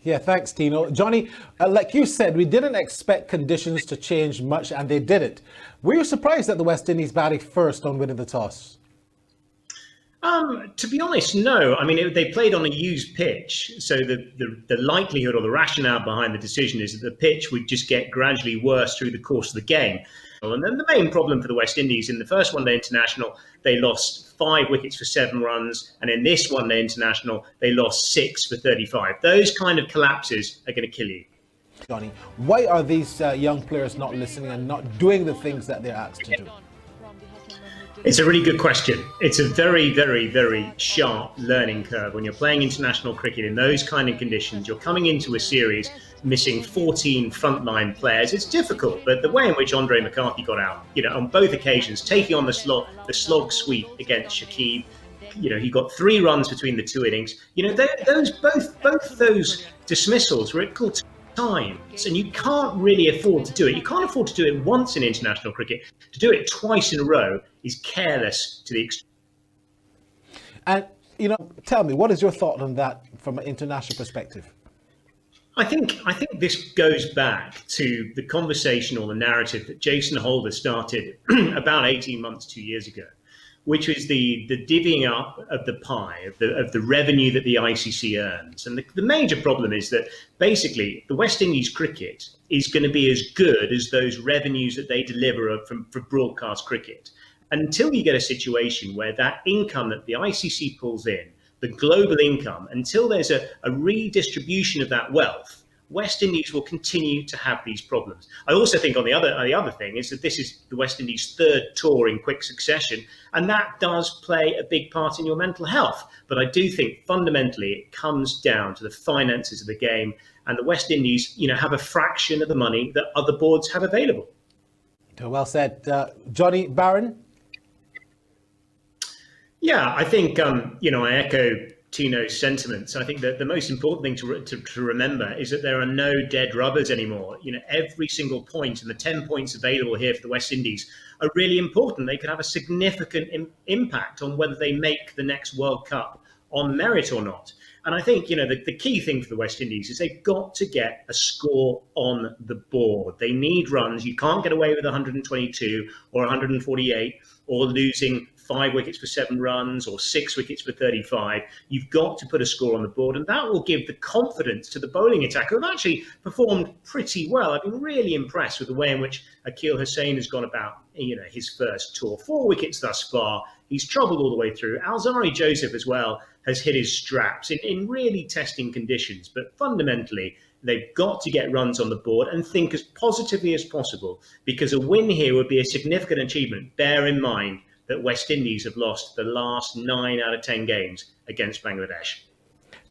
Yeah, thanks, Tino. Johnny, like you said, we didn't expect conditions to change much, and they didn't. Were you surprised that the West Indies batted first on winning the toss? To be honest, no. I mean, they played on a used pitch, so the likelihood or the rationale behind the decision is that the pitch would just get gradually worse through the course of the game. And then the main problem for the West Indies in the first one day international, they lost 5 wickets for 7 runs, and in this one day international, they lost 6 for 35. Those kind of collapses are going to kill you. Johnny, why are these young players not listening and not doing the things that they're asked to do? It's a really good question. It's a very, very, very sharp learning curve. When you're playing international cricket in those kind of conditions, you're coming into a series missing 14 frontline players. It's difficult, but the way in which Andre McCarthy got out, on both occasions, taking on the slog sweep against Shakib, he got 3 runs between the 2 innings. Both those dismissals were equal times, and you can't really afford to do it. You can't afford to do it once in international cricket. To do it twice in a row is careless to the extreme. And, tell me, what is your thought on that from an international perspective? I think this goes back to the conversation or the narrative that Jason Holder started about 18 months, 2 years ago, which was the divvying up of the pie, of the revenue that the ICC earns. And the major problem is that basically the West Indies cricket is going to be as good as those revenues that they deliver for broadcast cricket. Until you get a situation where that income that the ICC pulls in, the global income, until there's a redistribution of that wealth, West Indies will continue to have these problems. I also think on the other thing is that this is the West Indies' third tour in quick succession, and that does play a big part in your mental health. But I do think fundamentally it comes down to the finances of the game, and the West Indies, have a fraction of the money that other boards have available. Well said. Johnny Barron? Yeah, I think, I echo Tino's sentiments. I think that the most important thing to remember is that there are no dead rubbers anymore. Every single point and the 10 points available here for the West Indies are really important. They could have a significant impact on whether they make the next World Cup on merit or not. And I think, the key thing for the West Indies is they've got to get a score on the board. They need runs. You can't get away with 122 or 148 or losing 5 wickets for 7 runs or 6 wickets for 35. You've got to put a score on the board, and that will give the confidence to the bowling attack, who have actually performed pretty well. I've been really impressed with the way in which Akil Hussain has gone about, his first tour. 4 wickets thus far. He's troubled all the way through. Alzari Joseph as well has hit his straps in really testing conditions, but fundamentally, they've got to get runs on the board and think as positively as possible, because a win here would be a significant achievement. Bear in mind that West Indies have lost the last 9 out of 10 games against Bangladesh.